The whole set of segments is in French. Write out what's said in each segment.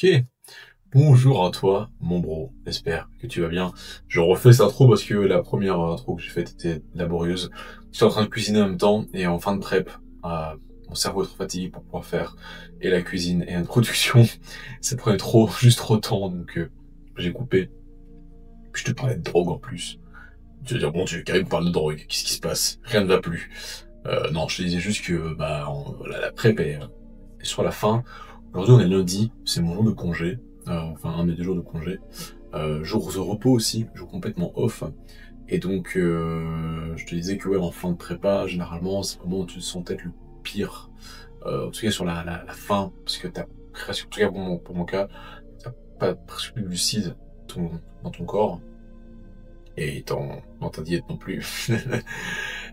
Ok, bonjour à toi, mon bro, j'espère que tu vas bien. Je refais cette intro parce que la première intro que j'ai faite était laborieuse. J'étais en train de cuisiner en même temps et en fin de prep, mon cerveau est trop fatigué pour pouvoir faire et la cuisine et la production. Ça prenait trop, juste trop de temps, donc j'ai coupé. Puis je te parlais de drogue en plus. Tu vas dire, bon Dieu, Karim parle de drogue, qu'est-ce qui se passe? Rien ne va plus. Non, je te disais juste que la prep est sur la fin. Aujourd'hui, on est lundi, c'est mon jour de congé, enfin un de mes 2 jours de congé. Jour de repos aussi, jour complètement off. Et donc, je te disais que ouais, en fin de prépa, généralement, c'est vraiment où tu te sens peut-être le pire. En tout cas sur la fin, parce que t'as presque, en tout cas pour mon cas, t'as pas presque plus de glucides dans ton corps. Et dans ta diète non plus.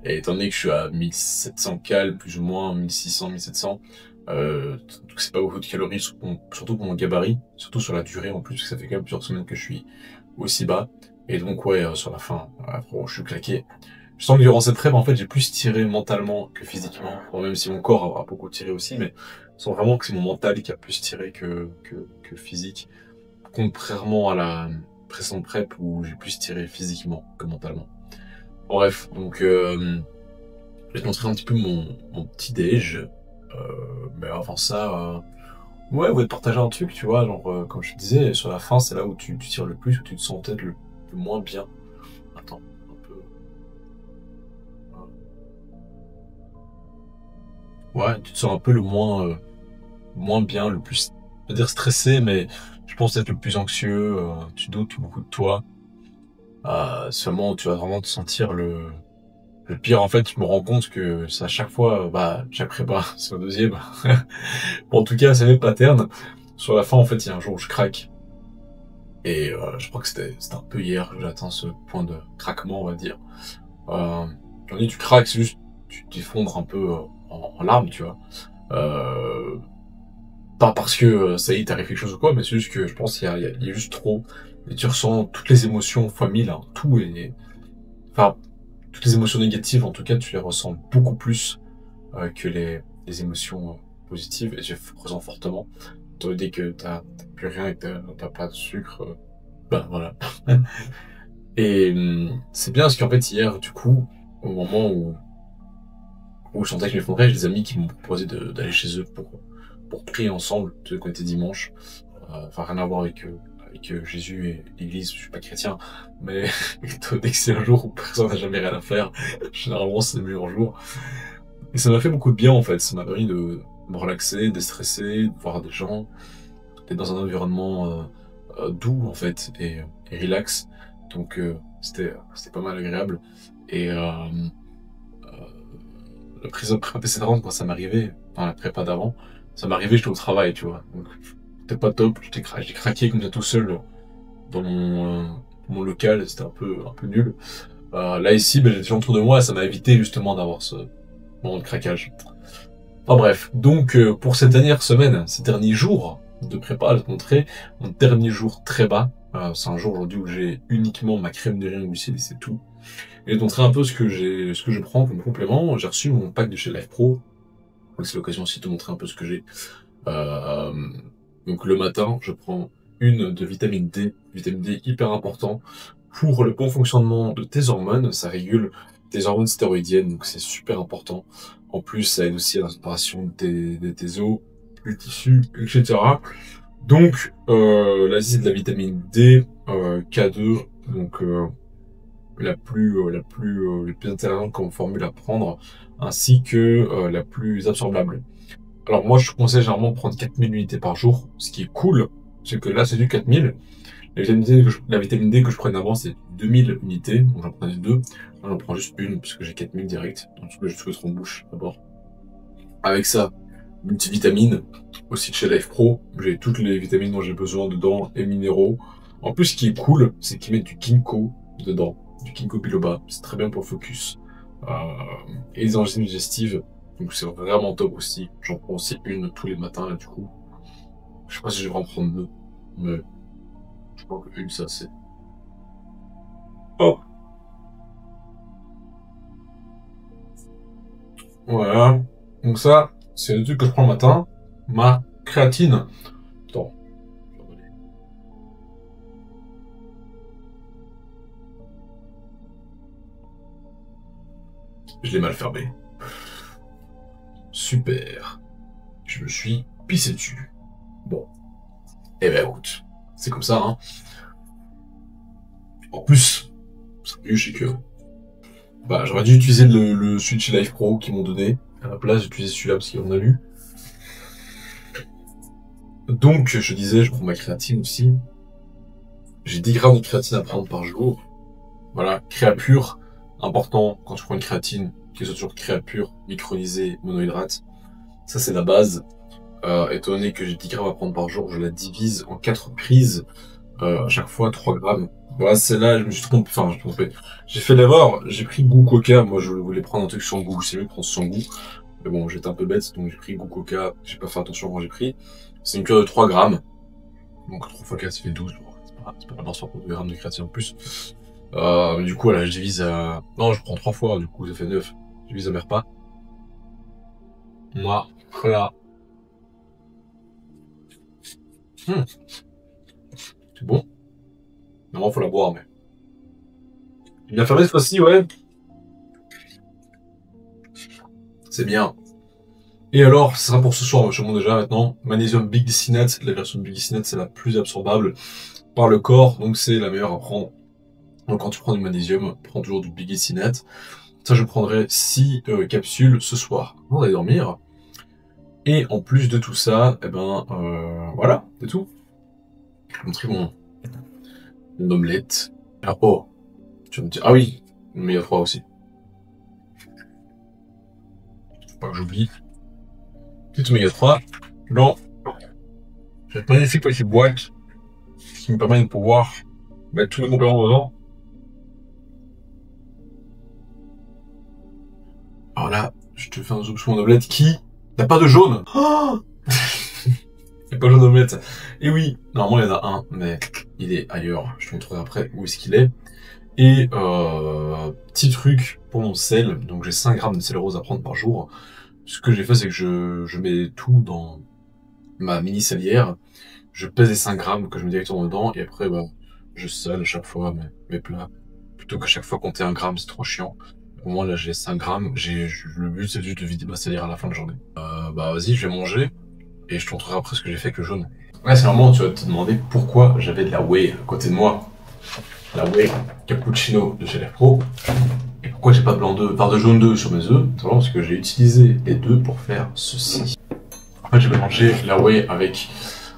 Et étant donné que je suis à 1700 cal, plus ou moins 1600, 1700, donc c'est pas beaucoup de calories, surtout pour mon gabarit, surtout sur la durée en plus, parce que ça fait quand même plusieurs semaines que je suis aussi bas. Et donc ouais, sur la fin, après, je suis claqué. Je sens que durant cette prep, en fait, j'ai plus tiré mentalement que physiquement. Bon, même si mon corps a beaucoup tiré aussi, mais je sens vraiment que c'est mon mental qui a plus tiré que physique. Contrairement à la précédente prep où j'ai plus tiré physiquement que mentalement. Bref, donc je vais te montrer un petit peu mon petit déj. Mais avant ça, ouais, on va te partager un truc, tu vois, genre comme je te disais, sur la fin, c'est là où tu tires le plus, où tu te sens peut-être le moins bien. Attends, un peu. Ouais, tu te sens un peu le moins bien, le plus, je veux dire stressé, mais je pense être le plus anxieux, tu doutes beaucoup de toi. Seulement, tu vas vraiment te sentir le pire. En fait, je me rends compte que c'est à chaque fois, chaque prépa, c'est au deuxième. Bon, en tout cas, c'est le même pattern. Sur la fin, en fait, il y a un jour où je craque. Et je crois que c'était un peu hier que j'ai atteint ce point de craquement, on va dire. Quand tu craques, c'est juste, tu t'effondres un peu en larmes, tu vois. Euh, Pas parce que ça y est, t'arrive quelque chose ou quoi, mais c'est juste que je pense qu'il y a juste trop. Et tu ressens toutes les émotions fois 1000, hein, tout est... Enfin, toutes les émotions négatives, en tout cas, tu les ressens beaucoup plus que les émotions positives, et je ressens fortement. Dès que t'as plus rien et que t'as pas de sucre, voilà. Et c'est bien parce qu'en fait, hier, du coup, au moment où je sentais que je m'effondrais, j'ai des amis qui m'ont proposé d'aller chez eux pour prier ensemble, de côté dimanche. Enfin, rien à voir avec Jésus et l'Église, je suis pas chrétien, mais étant donné que c'est un jour où personne n'a jamais rien à faire, généralement c'est le meilleur jour. Et ça m'a fait beaucoup de bien en fait, ça m'a permis de me relaxer, de déstresser, de voir des gens, d'être dans un environnement doux en fait et relax. Donc c'était pas mal agréable. Et la prise précédente quand ça m'arrivait, enfin la prépa d'avant, ça m'arrivait j'étais au travail, tu vois. Donc c'était pas top, j'ai craqué comme ça tout seul dans mon local, c'était un peu nul. Là ici, j'ai des gens autour de moi, ça m'a évité justement d'avoir ce moment de craquage. Enfin bref, donc pour cette dernière semaine, ces derniers jours de prépa, je vais te montrer mon dernier jour très bas. C'est un jour aujourd'hui où j'ai uniquement ma crème de riz glucides et c'est tout. Et je vais te montrer un peu ce que je prends comme complément. J'ai reçu mon pack de chez Life Pro, donc c'est l'occasion aussi de te montrer un peu ce que j'ai. Euh, donc le matin, je prends une de vitamine D hyper important pour le bon fonctionnement de tes hormones. Ça régule tes hormones stéroïdiennes, donc c'est super important. En plus, ça aide aussi à la réparation de tes os, des tissus, etc. Donc là, c'est de la vitamine D, K2, donc la plus intéressante comme formule à prendre, ainsi que la plus absorbable. Alors moi, je conseille généralement de prendre 4000 unités par jour, ce qui est cool, c'est que là, c'est du 4000. La vitamine D que je prenais avant, c'est 2000 unités, donc j'en prenais deux. Moi, j'en prends juste une, puisque j'ai 4000 direct, donc je peux juste mettre en bouche d'abord. Avec ça, multivitamines, aussi de chez Life Pro, j'ai toutes les vitamines dont j'ai besoin dedans, et minéraux. En plus, ce qui est cool, c'est qu'ils mettent du ginkgo dedans, du ginkgo biloba, c'est très bien pour le focus. Euh, et les enzymes digestives, donc c'est vraiment top aussi. J'en prends aussi une tous les matins, là, du coup. Je sais pas si je vais en prendre deux, mais je crois qu'une, ça c'est. Hop, voilà. Donc ça, c'est le truc que je prends le matin. Ma créatine. Attends. Je l'ai mal fermé. Super. Je me suis pissé dessus. Bon. Eh ben écoute, c'est comme ça, hein. En plus, c'est mieux, c'est que... Bah, j'aurais dû utiliser le Switch Live Pro qu'ils m'ont donné. À la place, j'ai utilisé celui-là parce qu'il en a lu. Donc, je disais, je prends ma créatine aussi. J'ai 10 grammes de créatine à prendre par jour. Voilà, créa pure. Important, quand tu prends une créatine, qu'elle soit toujours créa pure, micronisée, monohydrate. Ça, c'est la base. Étant donné que j'ai 10 grammes à prendre par jour, je la divise en 4 prises. À chaque fois 3 grammes. Voilà, c'est là, je me suis trompé, enfin, je me suis trompé. J'ai fait l'erreur, j'ai pris goût coca, moi je voulais prendre un truc sans goût, c'est mieux de prendre sans goût. Mais bon, j'étais un peu bête, donc j'ai pris goût coca, j'ai pas fait attention quand j'ai pris. C'est une cure de 3 grammes. Donc 3 fois 4, ça fait 12. C'est pas la barre pour 2 grammes de créatine en plus. Du coup, voilà, je divise à... Non, je prends 3 fois, du coup ça fait 9. Je divise à mes repas. Moi, voilà. C'est bon. Normalement, faut la boire, mais... Bien fermé cette fois-ci, ouais. C'est bien. Et alors, ce sera pour ce soir, je montre déjà maintenant. Magnésium biglycinate, la version de biglycinate, c'est la plus absorbable par le corps, donc c'est la meilleure à prendre. Donc quand tu prends du magnésium, prends toujours du biglycinate. Ça, je prendrai 6 capsules ce soir avant d'aller dormir. Et en plus de tout ça, eh ben, voilà, c'est tout. Je vais vous montrer mon omelette. Ah, oh, tu vas me dire, ah oui, oméga 3 aussi. Faut pas que j'oublie. Petit oméga 3 dans cette magnifique petite boîte qui me permet de pouvoir mettre tous les compléments dedans. Alors là, je te fais un zoom sur mon omelette qui n'a pas de jaune. Oh il n'y a pas de jaune d'omelette. Et oui, normalement il y en a un, mais il est ailleurs. Je te montrerai après où est-ce qu'il est. Et petit truc pour mon sel, donc j'ai 5 grammes de sel rose à prendre par jour. Ce que j'ai fait, c'est que je mets tout dans ma mini salière. Je pèse les 5 grammes que je mets directement dedans, et après, bah, je sale à chaque fois mes plats. Plutôt qu'à chaque fois compter 1 gramme, c'est trop chiant. Au moins, là, j'ai 5 grammes. Le but, c'est juste de vider ma salière à la fin de la journée. Bah, vas-y, je vais manger, et je te montrerai après ce que j'ai fait avec le jaune. Ouais, c'est normal, tu vas te demander pourquoi j'avais de la whey à côté de moi. La whey cappuccino de chez Live Pro. Et pourquoi j'ai pas de blanc d'œuf, de jaune d'œuf sur mes œufs? Tout parce que j'ai utilisé les deux pour faire ceci. En fait, j'ai mélangé la whey avec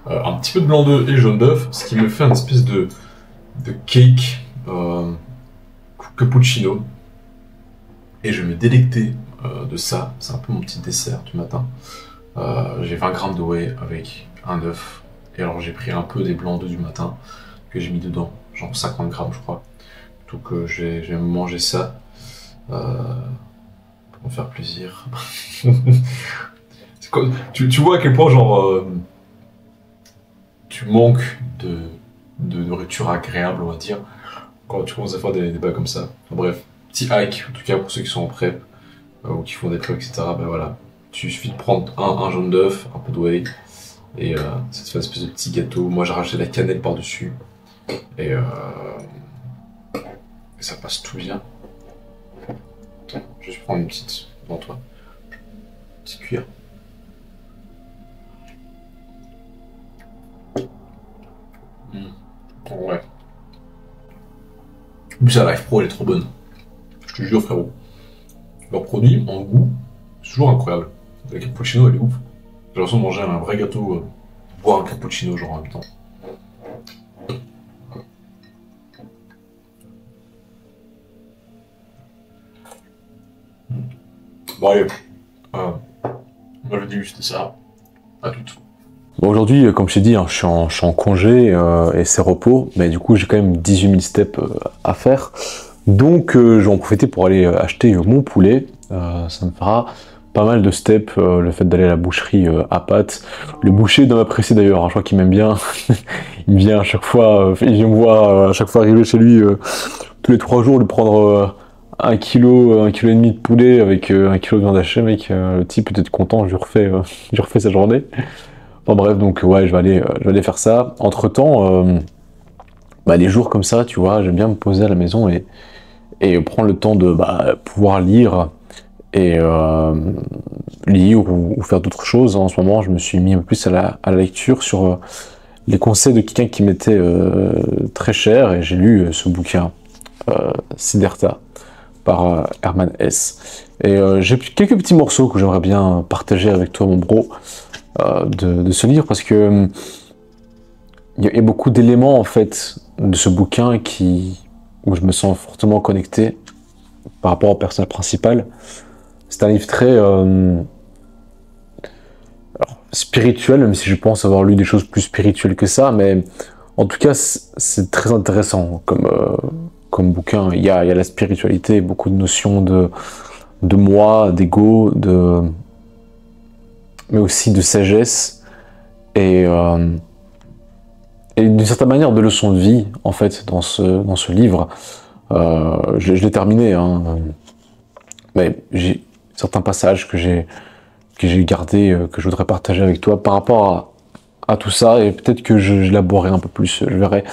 un petit peu de blanc d'œuf et jaune d'œuf, ce qui me fait une espèce de cake cappuccino. Et je vais me délecter de ça. C'est un peu mon petit dessert du matin. J'ai 20 grammes de whey avec un œuf. Et alors j'ai pris un peu des blancs d'œufs du matin que j'ai mis dedans, genre 50 grammes je crois. Donc je vais manger ça pour me faire plaisir. Tu vois à quel point genre tu manques de nourriture agréable, on va dire, quand tu commences à faire des débats comme ça. Enfin, bref, petit hack, en tout cas pour ceux qui sont en prep ou qui font des trucs, etc. Ben voilà, il suffit de prendre un jaune d'œuf, un peu de whey, et ça te fait une espèce de petit gâteau. Moi j'ai rajouté la cannelle par-dessus, et ça passe tout bien. Attends, je vais prendre une petite devant toi. Petite cuillère. Ouais. En plus, la Live Pro, elle est trop bonne. Je te jure, frérot. Leur produit, en goût, c'est toujours incroyable. La cappuccino, elle est ouf. J'ai l'impression de manger un vrai gâteau, boire un cappuccino, genre en même temps. Bon, allez. On avait dit c'était ça. À toutes. Bon, aujourd'hui, comme je t'ai dit, hein, je suis en congé et c'est repos, mais du coup j'ai quand même 18 000 steps à faire. Donc je vais en profiter pour aller acheter mon poulet. Ça me fera pas mal de steps, le fait d'aller à la boucherie à Pâtes. Le boucher doit m'apprécier d'ailleurs, hein, je crois qu'il m'aime bien. Il vient à chaque fois, il vient me voir à chaque fois arriver chez lui tous les 3 jours, lui prendre 1 kg, 1,5 kg de poulet avec 1 kg de viande hachée, mec. Le type peut être content, je lui refais sa journée. Enfin bref, donc ouais, je vais aller faire ça. Entre temps, bah, les jours comme ça, tu vois, j'aime bien me poser à la maison et et prendre le temps de pouvoir lire et lire ou faire d'autres choses. En ce moment, je me suis mis un peu plus à la lecture sur les conseils de quelqu'un qui m'était très cher, et j'ai lu ce bouquin, Siddhartha, par Hermann Hesse. Et j'ai quelques petits morceaux que j'aimerais bien partager avec toi, mon bro, de ce livre, parce que il y a beaucoup d'éléments en fait de ce bouquin où je me sens fortement connecté par rapport au personnage principal. C'est un livre très spirituel, même si je pense avoir lu des choses plus spirituelles que ça, mais en tout cas c'est très intéressant comme bouquin. Il y a la spiritualité, beaucoup de notions de moi, d'ego, mais aussi de sagesse, et d'une certaine manière de leçons de vie, en fait, dans ce livre. Je l'ai terminé, hein, mais j'ai certains passages que j'ai gardés, que je voudrais partager avec toi par rapport à tout ça, et peut-être que je l'élaborerai un peu plus, je verrai.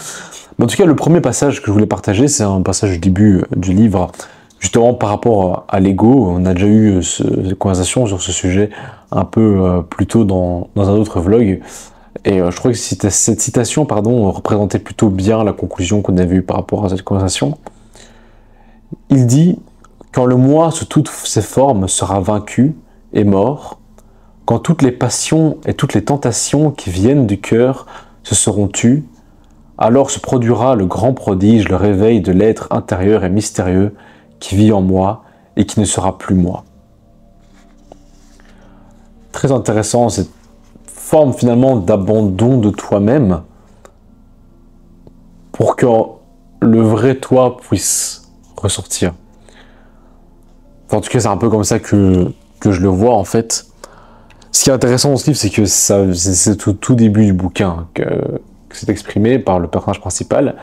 Mais en tout cas, le premier passage que je voulais partager, c'est un passage du début du livre, justement par rapport à l'ego. On a déjà eu cette conversation sur ce sujet un peu plus tôt dans un autre vlog. Et je trouvais que cette citation, représentait plutôt bien la conclusion qu'on avait eue par rapport à cette conversation. Il dit « Quand le moi sous toutes ses formes sera vaincu et mort, quand toutes les passions et toutes les tentations qui viennent du cœur se seront tues, alors se produira le grand prodige, le réveil de l'être intérieur et mystérieux qui vit en moi et qui ne sera plus moi. » Très intéressant, cette forme finalement d'abandon de toi-même pour que le vrai toi puisse ressortir. Enfin, en tout cas, c'est un peu comme ça que je le vois en fait. Ce qui est intéressant dans ce livre, c'est que c'est au tout début du bouquin que c'est exprimé par le personnage principal,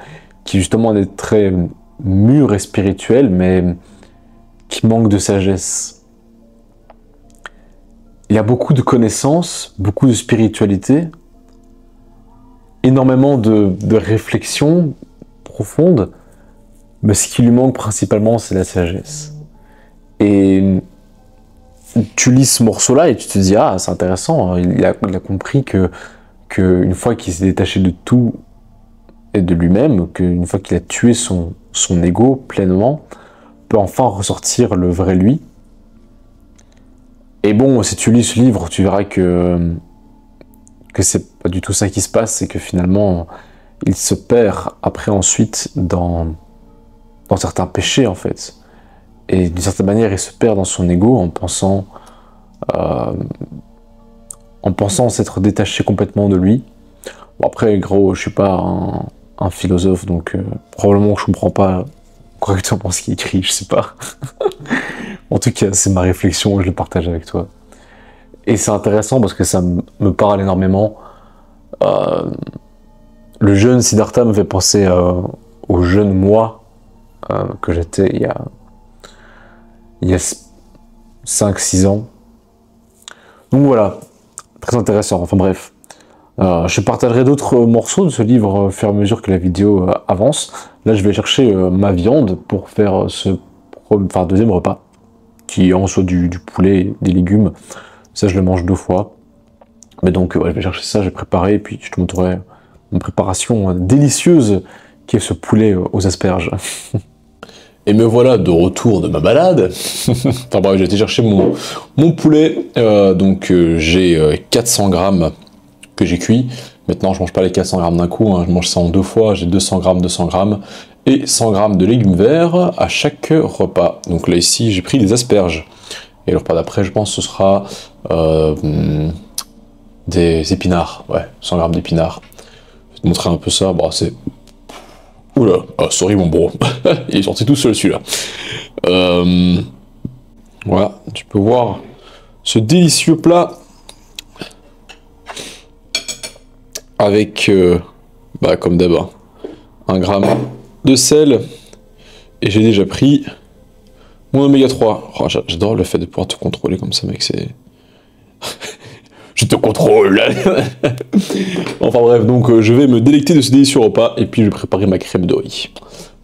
qui justement est très mûr et spirituel, mais qui manque de sagesse. Il y a beaucoup de connaissances, beaucoup de spiritualité, énormément de réflexion profonde, mais ce qui lui manque principalement, c'est la sagesse. Et tu lis ce morceau-là et tu te dis « Ah, c'est intéressant, il a compris que une fois qu'il s'est détaché de tout et de lui-même, qu'une fois qu'il a tué son ego pleinement, peut enfin ressortir le vrai lui. » Et bon, si tu lis ce livre, tu verras que c'est pas du tout ça qui se passe, c'est que finalement, il se perd après ensuite dans certains péchés, en fait. Et d'une certaine manière, il se perd dans son ego en pensant s'être détaché complètement de lui. Bon, après, gros, je suis pas un philosophe, donc probablement que je comprends pas correctement ce qu'il écrit, je sais pas. En tout cas, c'est ma réflexion et je le partage avec toi. Et c'est intéressant parce que ça me parle énormément. Le jeune Siddhartha me fait penser au jeune moi que j'étais il y a 5-6 ans. Donc voilà, très intéressant. Enfin bref, je partagerai d'autres morceaux de ce livre au fur et à mesure que la vidéo avance. Là, je vais chercher ma viande pour faire ce deuxième repas, qui est en soit du poulet et des légumes. Ça, je le mange 2 fois. Mais donc, ouais, je vais chercher ça, je vais préparer, et puis je te montrerai une préparation délicieuse qui est ce poulet aux asperges. Et me voilà de retour de ma balade. Enfin bref, j'ai été chercher mon poulet. J'ai 400 grammes que j'ai cuit. Maintenant, je mange pas les 400 grammes d'un coup, hein, je mange ça en 2 fois. J'ai 200 grammes et 100 grammes de légumes verts à chaque repas. Donc là, ici, j'ai pris des asperges. Et le repas d'après, je pense, ce sera des épinards. Ouais, 100 grammes d'épinards. Je vais te montrer un peu ça. Bon, c'est... Oula, oh, sorry mon bro. Il est sorti tout seul celui-là. Voilà, tu peux voir ce délicieux plat avec, comme d'hab, 1 gramme de sel. Et j'ai déjà pris mon oméga 3. Oh, j'adore le fait de pouvoir te contrôler comme ça, mec, c'est... Je te contrôle. Enfin bref, donc je vais me délecter de ce délicieux repas et puis je vais préparer ma crème de riz.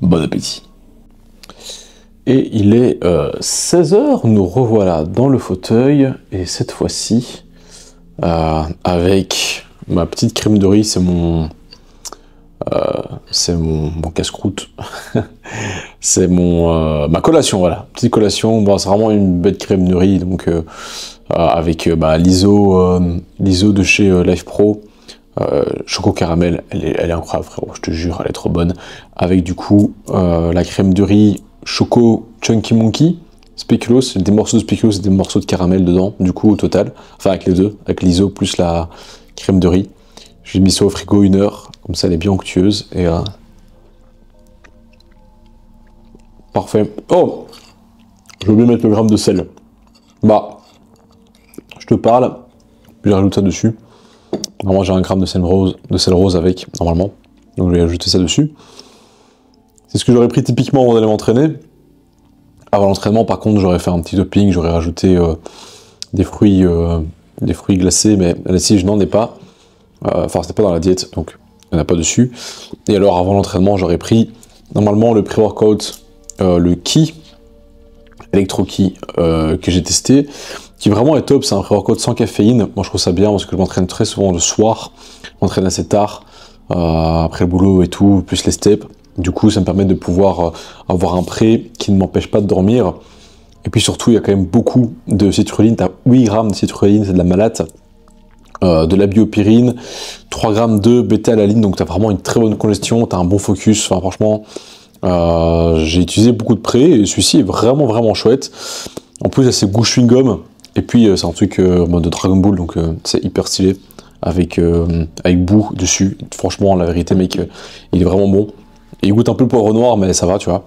Bon appétit. Et il est 16 h, nous revoilà dans le fauteuil, et cette fois-ci, avec ma petite crème de riz, c'est mon casse-croûte, c'est ma collation, voilà, petite collation. Bon, c'est vraiment une bête crème de riz, donc avec l'ISO de chez Life Pro, choco caramel, elle est incroyable frérot, je te jure, elle est trop bonne, avec du coup la crème de riz choco Chunky Monkey, spéculoos, c'est des morceaux de spéculoos et des morceaux de caramel dedans, du coup au total, enfin avec les deux, avec l'ISO plus la crème de riz. J'ai mis ça au frigo 1 heure, comme ça elle est bien onctueuse, et parfait. Oh, j'ai oublié de mettre le gramme de sel. Bah, je te parle, puis j'ajoute ça dessus. Normalement j'ai un gramme de sel rose avec, normalement, donc je vais ajouter ça dessus. C'est ce que j'aurais pris typiquement avant d'aller m'entraîner. Avant l'entraînement, par contre, j'aurais fait un petit topping, j'aurais rajouté des fruits glacés, mais là-ci je n'en ai pas. Enfin, c'était pas dans la diète, donc il n'y en a pas dessus. Et alors, avant l'entraînement, j'aurais pris normalement le pré-workout, le Ki, Electro Ki, que j'ai testé, qui vraiment est top. C'est un pré-workout sans caféine. Moi, je trouve ça bien parce que je m'entraîne très souvent le soir. Je m'entraîne assez tard, après le boulot et tout, plus les steps. Du coup, ça me permet de pouvoir avoir un pré qui ne m'empêche pas de dormir. Et puis surtout, il y a quand même beaucoup de citrulline. Tu as 8 grammes de citrulline, c'est de la malate. De la biopyrine, 3 grammes de bêta-alanine, donc tu as vraiment une très bonne congestion, tu as un bon focus. Enfin, franchement, j'ai utilisé beaucoup de pré et celui-ci est vraiment vraiment chouette. En plus, il y a ses goûts chewing-gum, et puis c'est un truc mode de Dragon Ball, donc c'est hyper stylé, avec bout dessus. Franchement, la vérité, mec, il est vraiment bon. Et il goûte un peu le poivre noir, mais ça va, tu vois.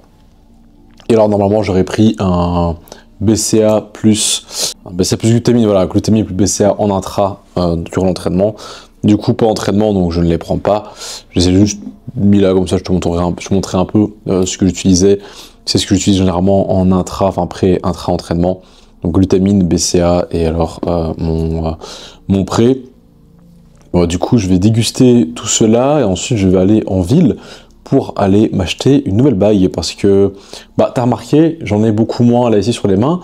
Et alors, normalement, j'aurais pris un BCA plus glutamine, voilà, glutamine plus BCA en intra durant l'entraînement. Du coup, pas entraînement, donc je ne les prends pas. Je les ai juste mis là, comme ça, je te montrerai un peu ce que j'utilisais. C'est ce que j'utilise généralement en intra, enfin pré-intra entraînement. Donc glutamine, BCA et alors mon pré. Bon, du coup, je vais déguster tout cela et ensuite je vais aller en ville pour aller m'acheter une nouvelle bague parce que, t'as remarqué, j'en ai beaucoup moins là ici sur les mains.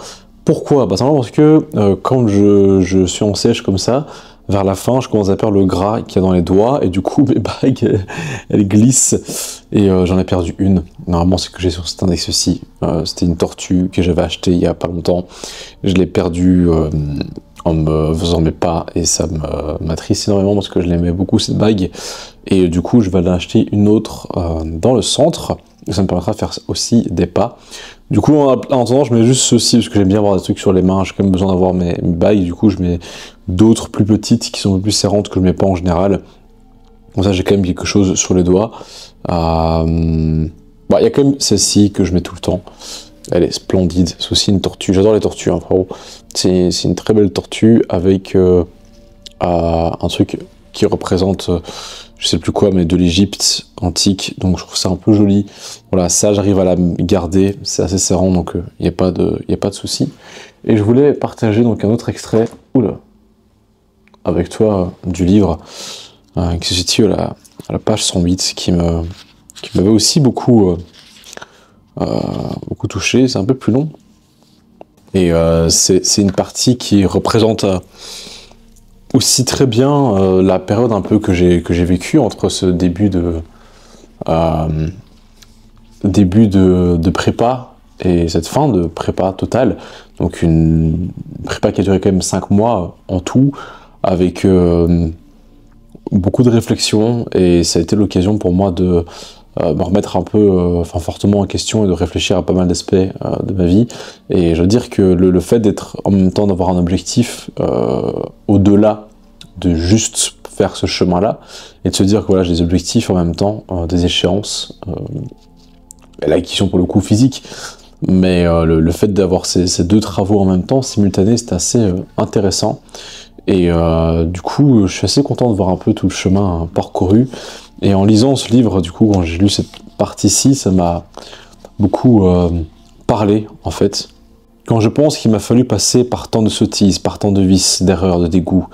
Pourquoi? Simplement parce que quand je suis en sèche comme ça, vers la fin, je commence à perdre le gras qu'il y a dans les doigts et du coup, mes bagues, elles glissent et j'en ai perdu une. Normalement, c'est que j'ai sur cet index-ci. C'était une tortue que j'avais achetée il y a pas longtemps. Je l'ai perdue en me faisant mes pas et ça m'attriste énormément parce que je l'aimais beaucoup cette bague. Et du coup, je vais aller acheter une autre dans le centre. Ça me permettra de faire aussi des pas. Du coup, en attendant, je mets juste ceci parce que j'aime bien avoir des trucs sur les mains. J'ai quand même besoin d'avoir mes bagues. Du coup, je mets d'autres plus petites qui sont un peu plus serrantes que je mets pas en général. Comme ça, j'ai quand même quelque chose sur les doigts. Il y a quand même celle-ci que je mets tout le temps. Elle est splendide. C'est aussi une tortue. J'adore les tortues, hein, frérot. C'est une très belle tortue avec un truc qui représente, je sais plus quoi, mais de l'Égypte antique. Donc je trouve ça un peu joli. Voilà, ça j'arrive à la garder. C'est assez serrant, donc il n'y a pas de souci. Et je voulais partager donc un autre extrait, avec toi du livre qui se situe à la page 108, qui m'avait aussi beaucoup touché. C'est un peu plus long. Et c'est une partie qui représente aussi très bien la période un peu que j'ai vécue entre ce début de prépa et cette fin de prépa totale. Donc une prépa qui a duré quand même 5 mois en tout, avec beaucoup de réflexion, et ça a été l'occasion pour moi de me remettre un peu fortement en question et de réfléchir à pas mal d'aspects de ma vie. Et je veux dire que le fait d'être en même temps, d'avoir un objectif au-delà de juste faire ce chemin-là, et de se dire que voilà, j'ai des objectifs en même temps, des échéances, là qui sont pour le coup physiques, mais le fait d'avoir ces deux travaux en même temps, simultanés, c'est assez intéressant. Et du coup, je suis assez content de voir un peu tout le chemin parcouru. Et en lisant ce livre, du coup, quand j'ai lu cette partie-ci, ça m'a beaucoup parlé, en fait. Quand je pense qu'il m'a fallu passer par tant de sottises, par tant de vices, d'erreurs, de dégoûts,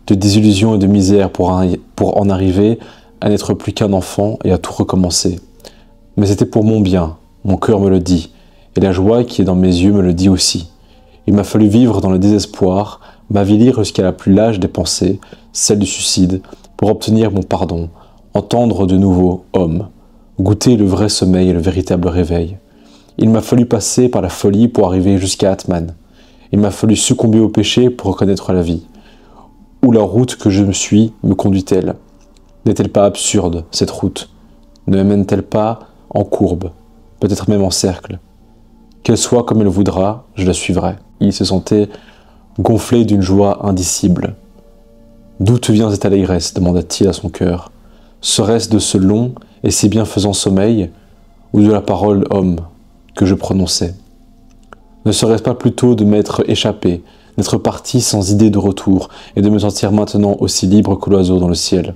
de désillusions et de misère pour en arriver à n'être plus qu'un enfant et à tout recommencer. Mais c'était pour mon bien, mon cœur me le dit, et la joie qui est dans mes yeux me le dit aussi. Il m'a fallu vivre dans le désespoir, m'avilir jusqu'à la plus lâche des pensées, celle du suicide, pour obtenir mon pardon, entendre de nouveau homme, goûter le vrai sommeil et le véritable réveil. Il m'a fallu passer par la folie pour arriver jusqu'à Atman. Il m'a fallu succomber au péché pour reconnaître la vie. Où la route que je me suis me conduit-elle? N'est-elle pas absurde, cette route? Ne mène-t-elle pas en courbe, peut-être même en cercle? Qu'elle soit comme elle voudra, je la suivrai. Il se sentait gonflé d'une joie indicible. D'où te vient cette allégresse? Demanda-t-il à son cœur. Serait-ce de ce long et si bienfaisant sommeil, ou de la parole homme que je prononçais? Ne serait-ce pas plutôt de m'être échappé, d'être parti sans idée de retour, et de me sentir maintenant aussi libre que l'oiseau dans le ciel?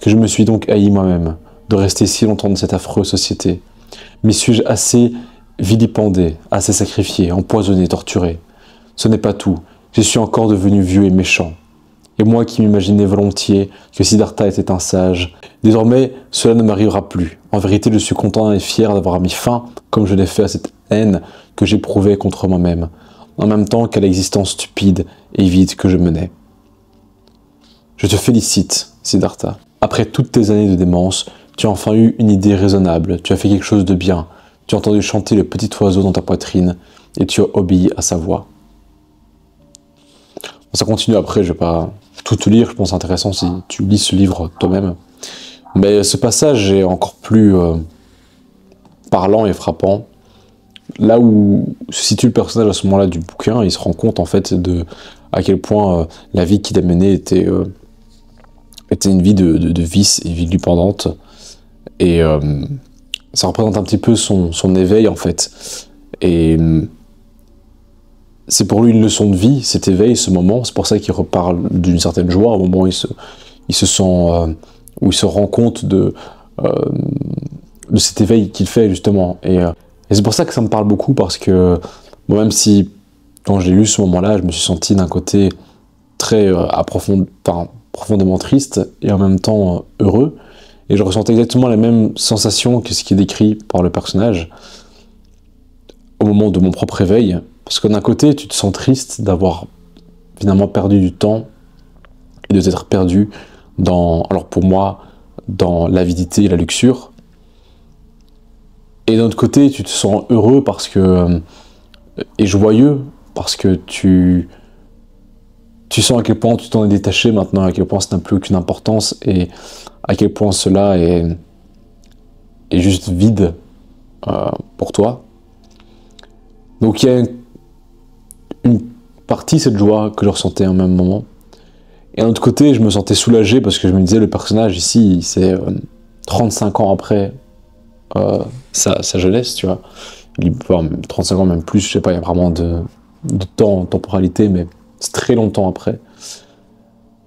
Que je me suis donc haï moi-même, de rester si longtemps dans cette affreuse société. M'y suis-je assez vilipendé, assez sacrifié, empoisonné, torturé? Ce n'est pas tout, je suis encore devenu vieux et méchant. Et moi qui m'imaginais volontiers que Siddhartha était un sage, désormais cela ne m'arrivera plus. En vérité, je suis content et fier d'avoir mis fin, comme je l'ai fait, à cette haine que j'éprouvais contre moi-même, en même temps qu'à l'existence stupide et vide que je menais. Je te félicite, Siddhartha. Après toutes tes années de démence, tu as enfin eu une idée raisonnable, tu as fait quelque chose de bien, tu as entendu chanter le petit oiseau dans ta poitrine, et tu as obéi à sa voix. Ça continue après, je vais pas tout te lire, je pense intéressant si tu lis ce livre toi-même. Mais ce passage est encore plus parlant et frappant. Là où se situe le personnage à ce moment-là du bouquin, il se rend compte en fait de à quel point la vie qu'il a menée était une vie de vice et vilipendante. Et ça représente un petit peu son éveil en fait. Et c'est pour lui une leçon de vie, cet éveil, ce moment. C'est pour ça qu'il reparle d'une certaine joie au moment où il se sent, où il se rend compte de cet éveil qu'il fait justement. Et c'est pour ça que ça me parle beaucoup, parce que moi, même si quand j'ai lu ce moment-là, je me suis senti d'un côté très profondément triste et en même temps heureux, et je ressentais exactement la même sensation que ce qui est décrit par le personnage au moment de mon propre éveil. Parce que d'un côté, tu te sens triste d'avoir finalement perdu du temps et de t'être perdu alors pour moi, dans l'avidité et la luxure. Et d'un autre côté, tu te sens heureux et joyeux parce que tu sens à quel point tu t'en es détaché maintenant, à quel point ça n'a plus aucune importance et à quel point cela est juste vide pour toi. Donc il y a une partie, cette joie que je ressentais en même moment. Et d'un autre côté, je me sentais soulagé parce que je me disais, le personnage ici, c'est 35 ans après sa jeunesse, tu vois. 35 ans, même plus, je sais pas, il y a vraiment de temps, temporalité, mais c'est très longtemps après.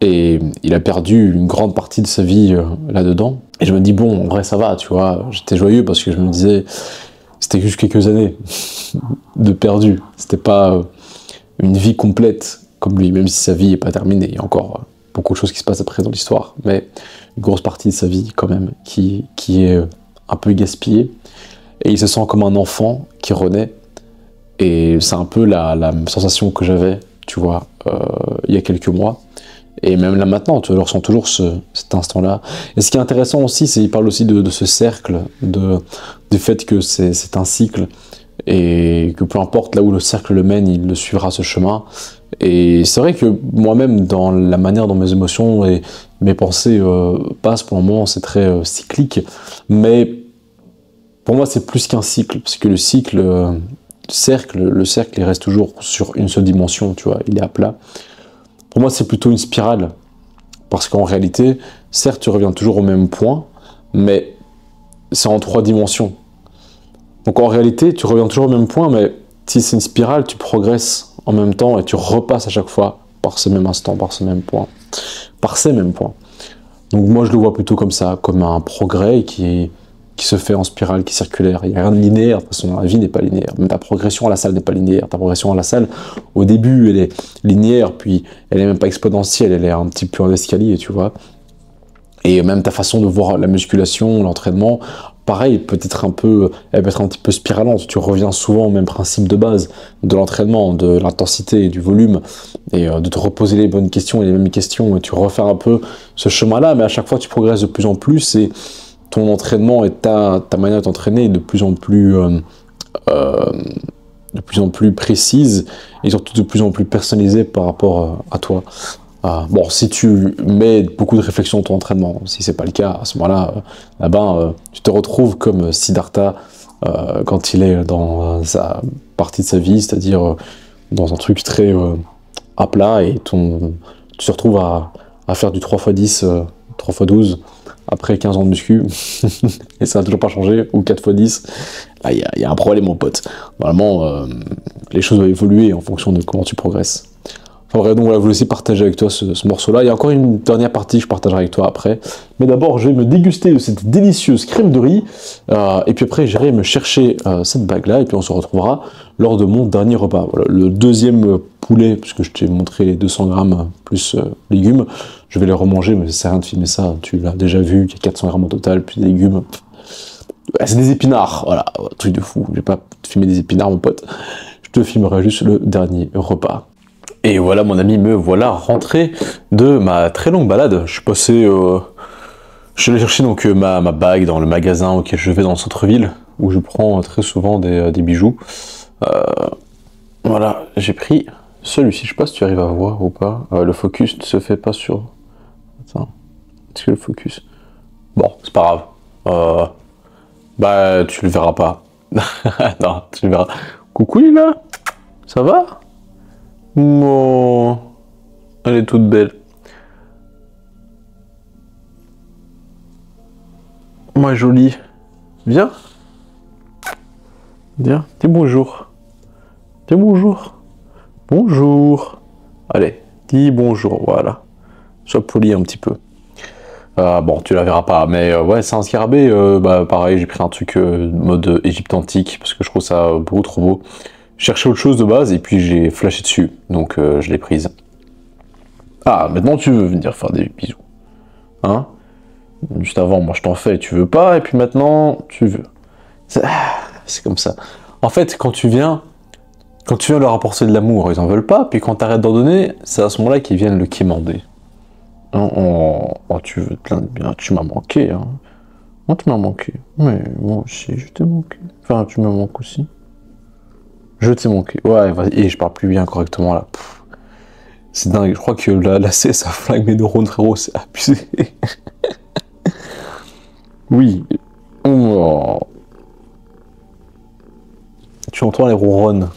Et il a perdu une grande partie de sa vie là-dedans. Et je me dis, bon, en vrai, ça va, tu vois. J'étais joyeux parce que je me disais, c'était juste quelques années de perdu. C'était pas une vie complète comme lui, même si sa vie n'est pas terminée. Il y a encore beaucoup de choses qui se passent après dans l'histoire, mais une grosse partie de sa vie quand même qui est un peu gaspillée. Et il se sent comme un enfant qui renaît. Et c'est un peu la sensation que j'avais, tu vois, il y a quelques mois. Et même là maintenant, tu vois, je ressens toujours cet instant-là. Et ce qui est intéressant aussi, c'est qu'il parle aussi de ce cercle, du fait que c'est un cycle, et que peu importe là où le cercle le mène, il le suivra ce chemin. Et c'est vrai que moi-même, dans la manière dont mes émotions et mes pensées passent, pour le moment, c'est très cyclique. Mais pour moi, c'est plus qu'un cycle, parce que le cercle, il reste toujours sur une seule dimension, tu vois, il est à plat. Pour moi, c'est plutôt une spirale, parce qu'en réalité, certes, tu reviens toujours au même point, mais c'est en 3 dimensions. Donc en réalité, tu reviens toujours au même point, mais si c'est une spirale, tu progresses en même temps et tu repasses à chaque fois par ce même instant, par ce même point, par ces mêmes points. Donc moi, je le vois plutôt comme ça, comme un progrès qui se fait en spirale, qui est circulaire. Il n'y a rien de linéaire, de toute façon, la vie n'est pas linéaire. Même ta progression à la salle n'est pas linéaire. Ta progression à la salle, au début, elle est linéaire, puis elle n'est même pas exponentielle, elle est un petit peu en escalier, tu vois. Et même ta façon de voir la musculation, l'entraînement, pareil, peut-être elle peut être un petit peu spiralante. Tu reviens souvent au même principe de base de l'entraînement, de l'intensité et du volume, et de te reposer les bonnes questions et les mêmes questions, et tu refais un peu ce chemin-là, mais à chaque fois tu progresses de plus en plus, et ton entraînement et ta manière de t'entraîner est de plus en plus précise, et surtout de plus en plus personnalisée par rapport à toi. Bon, si tu mets beaucoup de réflexion dans ton entraînement, si c'est pas le cas, à ce moment-là, tu te retrouves comme Siddhartha quand il est dans sa partie de sa vie, c'est-à-dire dans un truc très à plat, et tu te retrouves à faire du 3x10, 3x12 après 15 ans de muscu, et ça n'a toujours pas changé, ou 4x10. Là, il y a un problème, mon pote. Normalement, les choses vont évoluer en fonction de comment tu progresses. Enfin bref, donc voilà, je voulais aussi partager avec toi ce morceau-là. Il y a encore une dernière partie que je partagerai avec toi après. Mais d'abord, je vais me déguster de cette délicieuse crème de riz. Et puis après, j'irai me chercher cette bague-là. Et puis on se retrouvera lors de mon dernier repas. Voilà, le deuxième poulet, puisque je t'ai montré les 200 grammes plus légumes. Je vais les remanger, mais ça sert à rien de filmer ça. Tu l'as déjà vu, il y a 400 grammes au total, puis des légumes. C'est des épinards, voilà, truc de fou. Je vais pas te filmer des épinards, mon pote. Je te filmerai juste le dernier repas. Et voilà, mon ami, me voilà rentré de ma très longue balade. Je suis passé, je suis allé chercher donc ma bague dans le magasin auquel je vais dans le centre-ville, où je prends très souvent des bijoux. Voilà, j'ai pris celui-ci. Je sais pas si tu arrives à voir ou pas. Le focus ne se fait pas sur. Attends, est-ce que le focus. Bon, c'est pas grave. Bah, tu le verras pas. Non, tu le verras. Coucou Lila, ça va? Oh, elle est toute belle. Moi jolie. Viens. Viens, dis bonjour. Dis bonjour. Bonjour. Allez, dis bonjour, voilà. Sois poli un petit peu. Bon, tu la verras pas, mais ouais, c'est un scarabée. Bah, pareil, j'ai pris un truc mode Égypte antique, parce que je trouve ça beaucoup trop beau. Je cherchais autre chose de base, et puis j'ai flashé dessus, donc je l'ai prise. Ah, maintenant tu veux venir faire des bisous. Hein? Juste avant, moi je t'en fais, tu veux pas, et puis maintenant, tu veux. C'est comme ça. En fait, quand tu viens leur apporter de l'amour, ils en veulent pas, puis quand t'arrêtes d'en donner, c'est à ce moment-là qu'ils viennent le quémander. Oh, tu veux te bien, tu m'as manqué, hein. Moi, tu m'as manqué. Mais moi aussi, je t'ai manqué. Enfin, tu me manques aussi. Je t'ai manqué. Ouais, et je parle plus bien correctement là. C'est dingue, je crois que la CS ça flingue mes neurones, frérot, c'est abusé. Oui. Oh. Tu entends les ronronnes.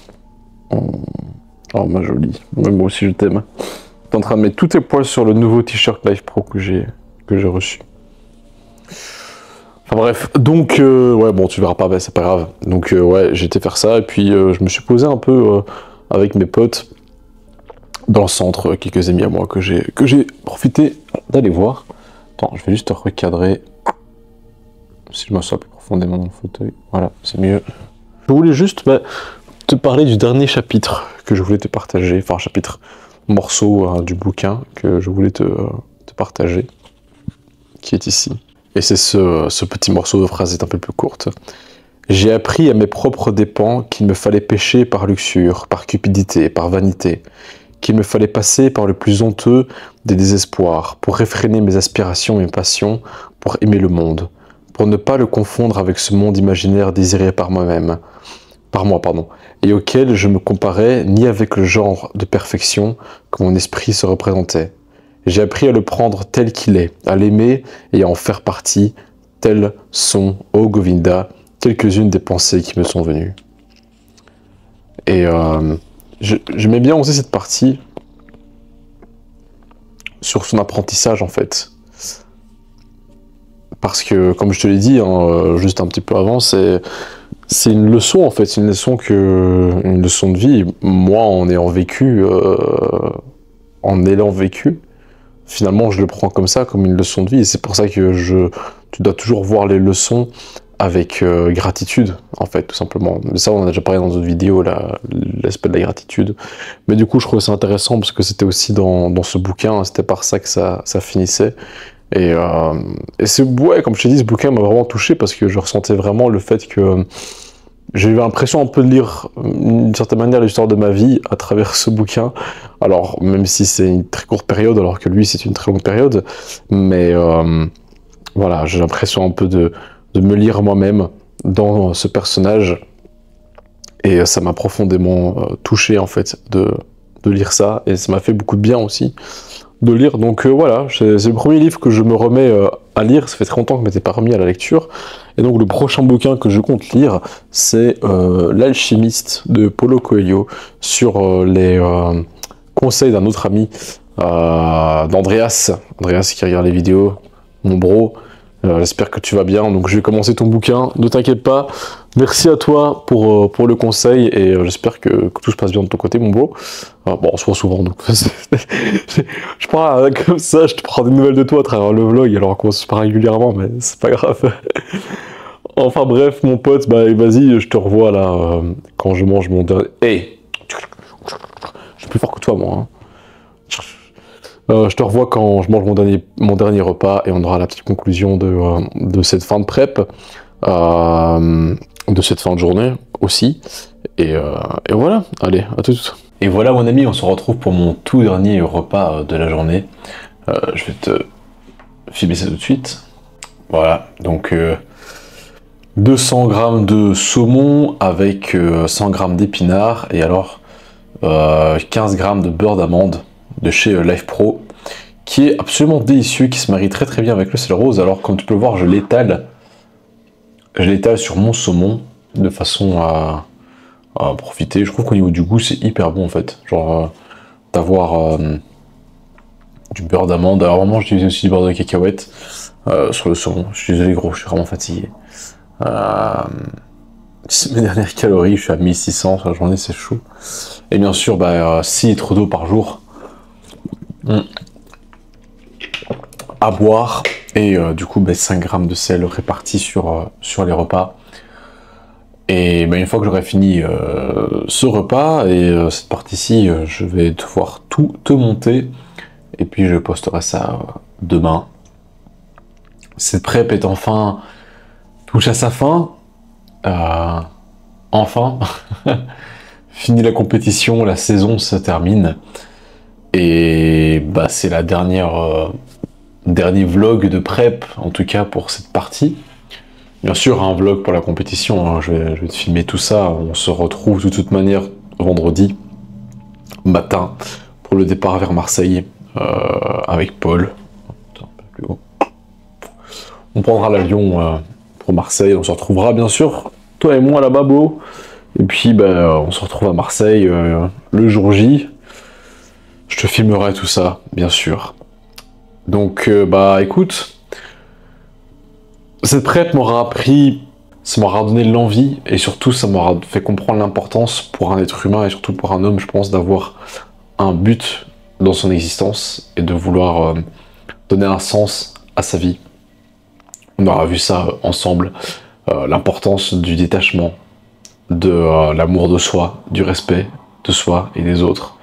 Oh, ma jolie. Ouais, moi aussi, je t'aime. T'es en train de mettre tous tes poils sur le nouveau t-shirt Live Pro que j'ai reçu. Enfin bref, donc, ouais, bon, tu verras pas, bah, c'est pas grave. Donc, ouais, j'ai été faire ça, et puis je me suis posé un peu avec mes potes dans le centre, quelques amis à moi que j'ai profité d'aller voir. Attends, je vais juste te recadrer. Si je m'assois plus profondément dans le fauteuil, voilà, c'est mieux. Je voulais juste te parler du dernier chapitre que je voulais te partager, enfin chapitre, morceau du bouquin que je voulais te partager, qui est ici. Et c'est ce petit morceau de phrase est un peu plus courte. J'ai appris à mes propres dépens qu'il me fallait pécher par luxure, par cupidité, par vanité, qu'il me fallait passer par le plus honteux des désespoirs, pour réfréner mes aspirations et mes passions, pour aimer le monde, pour ne pas le confondre avec ce monde imaginaire désiré par moi, et auquel je me comparais ni avec le genre de perfection que mon esprit se représentait. J'ai appris à le prendre tel qu'il est, à l'aimer et à en faire partie, telles sont, ô Govinda, quelques-unes des pensées qui me sont venues. Et j'aimais bien aussi cette partie sur son apprentissage en fait. Parce que, comme je te l'ai dit, hein, juste un petit peu avant, c'est une leçon en fait, une leçon de vie. Moi, en ayant vécu, finalement, je le prends comme ça, comme une leçon de vie. Et c'est pour ça que tu dois toujours voir les leçons avec gratitude, en fait, tout simplement. Mais ça, on en a déjà parlé dans d'autres vidéos, l'aspect de la gratitude. Mais du coup, je trouvais ça intéressant parce que c'était aussi dans ce bouquin, c'était par ça que ça finissait. Et c'est, ouais, comme je t'ai dit, ce bouquin m'a vraiment touché parce que je ressentais vraiment le fait que j'ai eu l'impression un peu de lire, d'une certaine manière, l'histoire de ma vie à travers ce bouquin. Alors, même si c'est une très courte période, alors que lui, c'est une très longue période, mais voilà, j'ai l'impression un peu de me lire moi-même dans ce personnage. Et ça m'a profondément touché, en fait, de lire ça. Et ça m'a fait beaucoup de bien aussi de lire. Donc voilà, c'est le premier livre que je me remets à lire. Ça fait très longtemps que je m'étais pas remis à la lecture. Et donc le prochain bouquin que je compte lire, c'est L'Alchimiste de Paulo Coelho, sur les conseils d'un autre ami, d'Andreas. Andreas qui regarde les vidéos, mon bro. J'espère que tu vas bien. Donc je vais commencer ton bouquin, ne t'inquiète pas. Merci à toi pour le conseil et j'espère que tout se passe bien de ton côté, mon bro. Bon, on se voit souvent, donc je parle comme ça, je te prends des nouvelles de toi à travers le vlog, alors qu'on se parle régulièrement, mais c'est pas grave. Enfin bref, mon pote, bah vas-y, je te revois là quand je mange mon dernier... Hey, je suis plus fort que toi, moi. Hein. Je te revois quand je mange mon dernier repas et on aura la petite conclusion de cette fin de prep, de cette fin de journée aussi. Et voilà, allez, à tout de suite. Et voilà mon ami, on se retrouve pour mon tout dernier repas de la journée. Je vais te filmer ça tout de suite. Voilà, donc 200 grammes de saumon avec 100 grammes d'épinards et alors 15 grammes de beurre d'amande de chez Life Pro, qui est absolument délicieux, qui se marie très très bien avec le sel rose. Alors comme tu peux le voir, je l'étale sur mon saumon de façon à profiter. Je trouve qu'au niveau du goût, c'est hyper bon en fait. Genre d'avoir du beurre d'amande. Alors vraiment, j'utilise aussi du beurre de cacahuète sur le saumon. Je suis désolé gros, je suis vraiment fatigué. C'est mes dernières calories, je suis à 1600 sur la journée, c'est chaud. Et bien sûr, 6 litres d'eau par jour à boire. Et du coup, 5 grammes de sel répartis sur les repas. Et une fois que j'aurai fini ce repas et cette partie-ci, je vais devoir tout te monter. Et puis je posterai ça demain. Cette prep est enfin touche à sa fin. Enfin, fini la compétition, la saison se termine. Et c'est la dernier vlog de prep, en tout cas pour cette partie. Bien sûr, un vlog pour la compétition, hein. Je vais te filmer tout ça. On se retrouve de toute manière vendredi matin pour le départ vers Marseille avec Paul. Attends, un peu plus haut. On prendra l'avion pour Marseille. On se retrouvera bien sûr, toi et moi là-bas, beau. Et puis on se retrouve à Marseille le jour J. Je te filmerai tout ça, bien sûr. Donc écoute. Cette prep m'aura appris, ça m'aura donné l'envie et surtout ça m'aura fait comprendre l'importance pour un être humain et surtout pour un homme, je pense, d'avoir un but dans son existence et de vouloir donner un sens à sa vie. On aura vu ça ensemble, l'importance du détachement, de l'amour de soi, du respect de soi et des autres.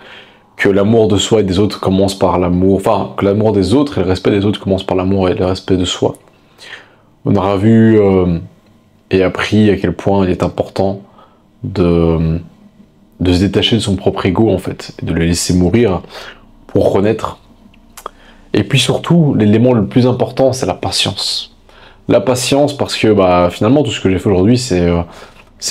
Que l'amour de soi et des autres commence par l'amour, enfin que l'amour des autres et le respect des autres commence par l'amour et le respect de soi. On aura vu et appris à quel point il est important de se détacher de son propre ego en fait, et de le laisser mourir pour renaître. Et puis surtout, l'élément le plus important, c'est la patience. La patience parce que finalement tout ce que j'ai fait aujourd'hui, c'est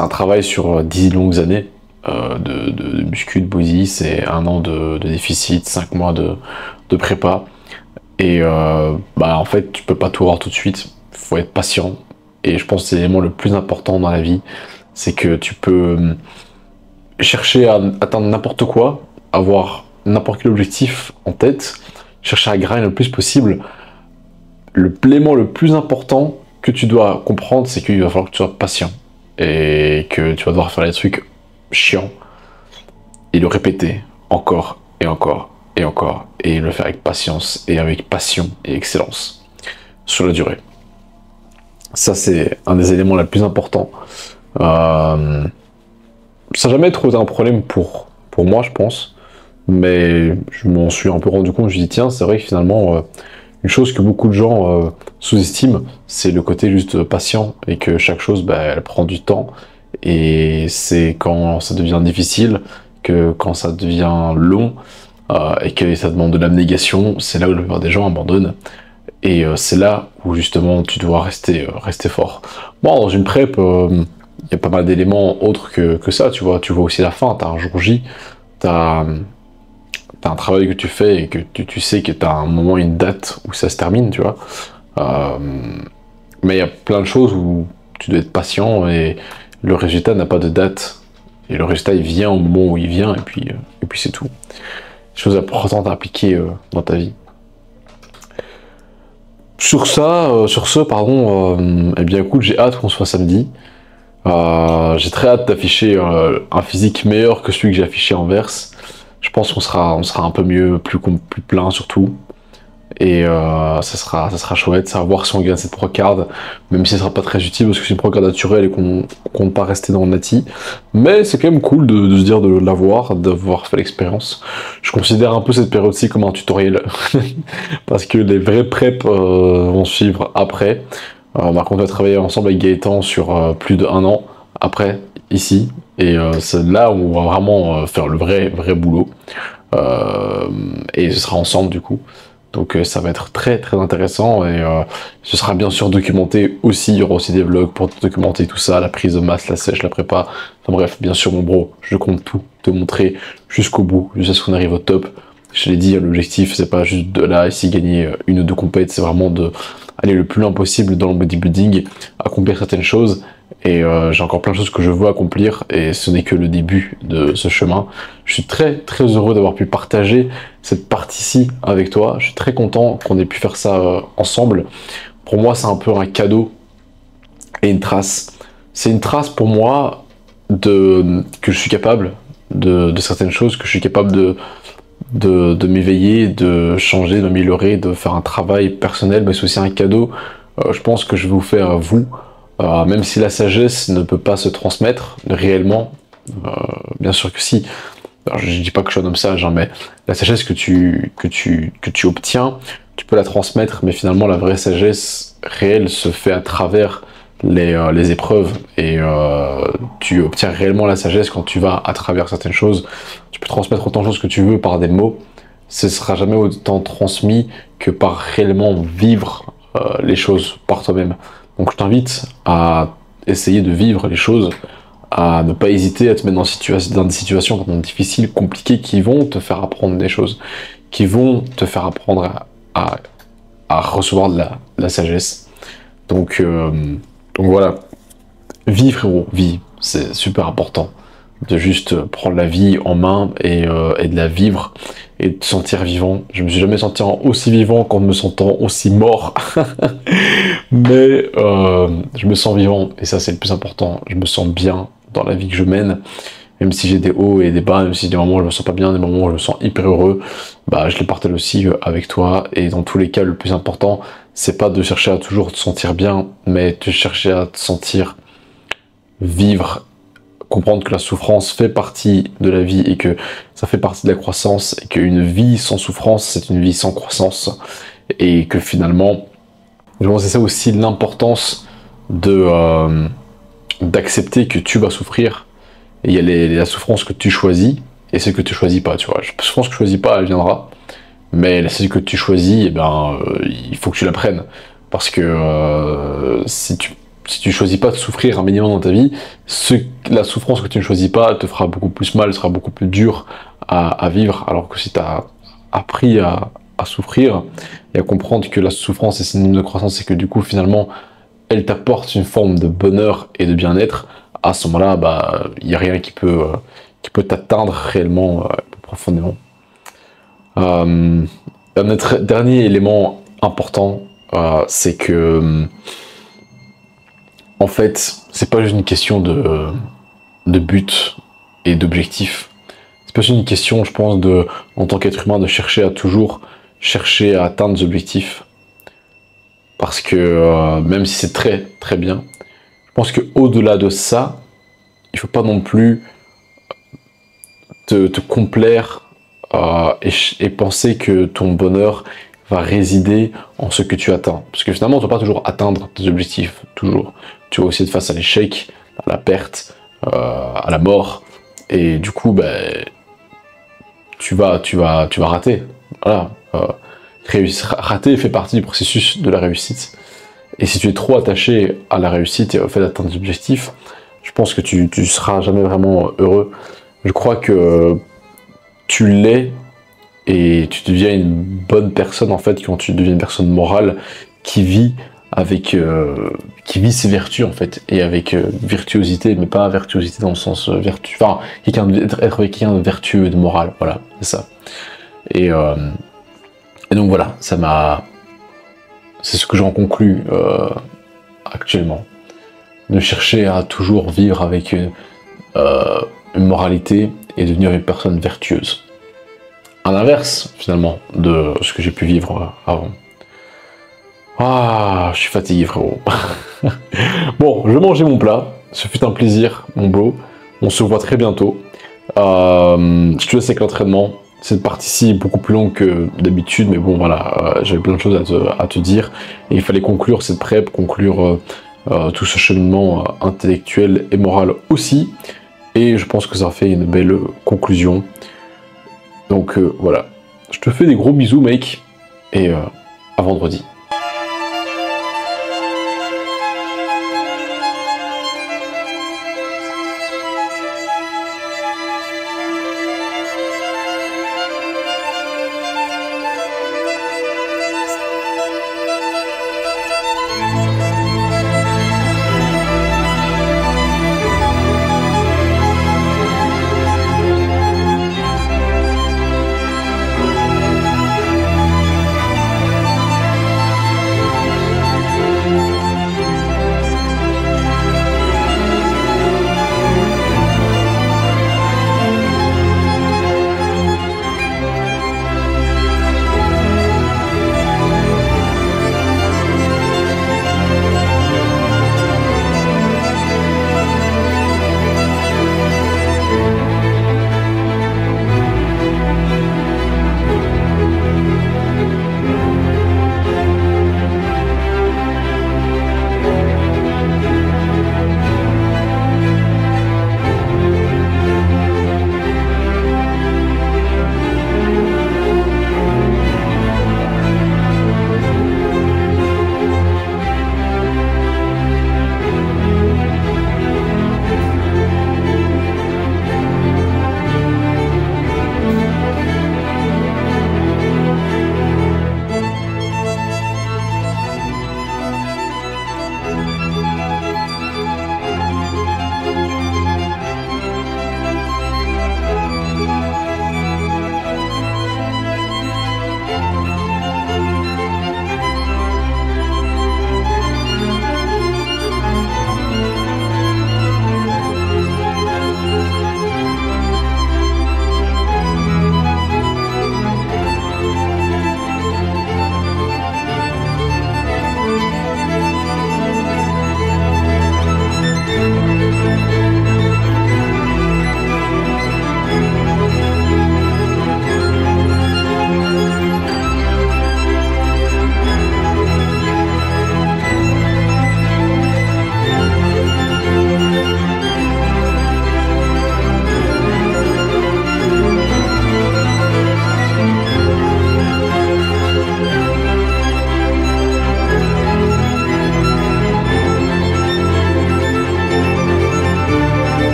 un travail sur 10 longues années de muscu, de body, c'est 1 an de déficit, 5 mois de prépa. Et en fait, tu peux pas tout avoir tout de suite. Faut être patient. Et je pense que c'est l'élément le plus important dans la vie. C'est que tu peux chercher à atteindre n'importe quoi, avoir n'importe quel objectif en tête, chercher à grind le plus possible. L'élément le plus important que tu dois comprendre, c'est qu'il va falloir que tu sois patient. Et que tu vas devoir faire des trucs chiants. Et le répéter encore et encore et encore. Et le faire avec patience et avec passion et excellence. Sur la durée. Ça, c'est un des éléments les plus importants. Ça n'a jamais trop été un problème pour moi, je pense. Mais je m'en suis un peu rendu compte. Je me dis, tiens, c'est vrai que finalement, Une chose que beaucoup de gens sous-estiment, c'est le côté juste patient et que chaque chose, bah, elle prend du temps. Et c'est quand ça devient difficile, que quand ça devient long et que ça demande de l'abnégation, c'est là où la plupart des gens abandonnent. Et c'est là où justement tu dois rester fort. Bon, dans une prep, il y a pas mal d'éléments autres que ça, tu vois. Tu vois aussi la fin, t'as un jour J, t'as un travail que tu fais et que tu sais que t'as un moment, une date où ça se termine, tu vois. Euh, mais il y a plein de choses où tu dois être patient et le résultat n'a pas de date. Et le résultat, il vient au moment où il vient et puis c'est tout. Chose importante à appliquer dans ta vie. Sur ce, pardon, eh bien écoute, j'ai hâte qu'on soit samedi. J'ai très hâte d'afficher un physique meilleur que celui que j'ai affiché en verse. Je pense qu'on sera un peu mieux, plus plein surtout. Et ça sera chouette, ça va voir si on gagne cette pro-card, même si ce sera pas très utile parce que c'est une pro-card naturelle et qu'on compte pas rester dans le nati. Mais c'est quand même cool de se dire de l'avoir, d'avoir fait l'expérience. Je considère un peu cette période-ci comme un tutoriel, parce que les vrais preps vont suivre après. On va continuer à travailler ensemble avec Gaëtan sur plus d'1 an après, ici. Et c'est là où on va vraiment faire le vrai boulot. Et ce sera ensemble du coup. Donc ça va être très intéressant et ce sera bien sûr documenté aussi, il y aura aussi des vlogs pour documenter tout ça, la prise de masse, la sèche, la prépa, enfin bref, bien sûr mon bro, je compte tout te montrer jusqu'au bout, jusqu'à ce qu'on arrive au top. Je l'ai dit, l'objectif c'est pas juste de là ici gagner une ou deux compètes, c'est vraiment de aller le plus loin possible dans le bodybuilding, accomplir certaines choses et j'ai encore plein de choses que je veux accomplir et ce n'est que le début de ce chemin. Je suis très heureux d'avoir pu partager cette partie-ci avec toi. Je suis très content qu'on ait pu faire ça ensemble. Pour moi, c'est un peu un cadeau et une trace. C'est une trace pour moi que je suis capable de certaines choses, que je suis capable de m'éveiller, de changer, de m'améliorer, de faire un travail personnel, mais c'est aussi un cadeau, je pense que je vais vous faire à vous, même si la sagesse ne peut pas se transmettre réellement, bien sûr que si. Alors, je dis pas que je suis un homme sage, hein, mais la sagesse que tu obtiens, tu peux la transmettre, mais finalement la vraie sagesse réelle se fait à travers les épreuves et tu obtiens réellement la sagesse quand tu vas à travers certaines choses. Tu peux transmettre autant de choses que tu veux par des mots, ce sera jamais autant transmis que par réellement vivre les choses par toi-même. Donc je t'invite à essayer de vivre les choses, à ne pas hésiter à te mettre dans des situations difficiles, compliquées, qui vont te faire apprendre des choses, qui vont te faire apprendre à recevoir de la sagesse. Donc voilà, vis frérot, vis, c'est super important de juste prendre la vie en main et de la vivre et de te sentir vivant. Je me suis jamais senti aussi vivant qu'en me sentant aussi mort, mais je me sens vivant et ça c'est le plus important. Je me sens bien dans la vie que je mène, même si j'ai des hauts et des bas, même si j'ai des moments où je me sens pas bien, des moments où je me sens hyper heureux, bah je les partage aussi avec toi. Et dans tous les cas, le plus important, c'est pas de chercher à toujours te sentir bien, mais de chercher à te sentir vivre, comprendre que la souffrance fait partie de la vie et que ça fait partie de la croissance et qu'une vie sans souffrance, c'est une vie sans croissance et que finalement, je pense que c'est ça aussi l'importance d'accepter que tu vas souffrir. Et il y a la souffrance que tu choisis et celle que tu choisis pas, tu vois. La souffrance que tu choisis pas, elle viendra. Mais celle que tu choisis, eh ben, il faut que tu la prennes. Parce que si tu choisis pas de souffrir un minimum dans ta vie, la souffrance que tu ne choisis pas te fera beaucoup plus mal, sera beaucoup plus dur à vivre. Alors que si tu as appris à souffrir et à comprendre que la souffrance est synonyme de croissance et que du coup finalement elle t'apporte une forme de bonheur et de bien-être, à ce moment-là, bah, il n'y a rien qui peut t'atteindre réellement profondément. Un dernier élément important, c'est que en fait, c'est pas juste une question de but et d'objectif. C'est pas juste une question, je pense, en tant qu'être humain, de chercher à atteindre des objectifs. Parce que même si c'est très bien, je pense qu'au-delà de ça, il faut pas non plus te complaire et penser que ton bonheur va résider en ce que tu atteins. Parce que finalement, tu ne vas pas toujours atteindre tes objectifs, toujours. Tu vas aussi être face à l'échec, à la perte, à la mort, et du coup, ben, tu vas rater. Voilà. Rater fait partie du processus de la réussite. Et si tu es trop attaché à la réussite et au fait d'atteindre des objectifs, je pense que tu seras jamais vraiment heureux. Je crois que tu l'es et tu deviens une bonne personne en fait quand tu deviens une personne morale qui vit avec qui vit ses vertus en fait et avec virtuosité, mais pas virtuosité dans le sens vertu, enfin être avec quelqu'un de vertueux, de moral, voilà, c'est ça. Et donc voilà, c'est ce que j'en conclus actuellement, de chercher à toujours vivre avec une moralité et devenir une personne vertueuse. À l'inverse, finalement, de ce que j'ai pu vivre avant. Ah, je suis fatigué, frérot. Bon, je vais manger mon plat. Ce fut un plaisir, mon bro. On se voit très bientôt. Je te laisse avec l'entraînement. Cette partie-ci est beaucoup plus longue que d'habitude, mais bon, voilà, j'avais plein de choses à te dire. Et il fallait conclure cette prep, conclure tout ce cheminement intellectuel et moral aussi. Et je pense que ça fait une belle conclusion. Donc voilà, je te fais des gros bisous, mec, et à vendredi.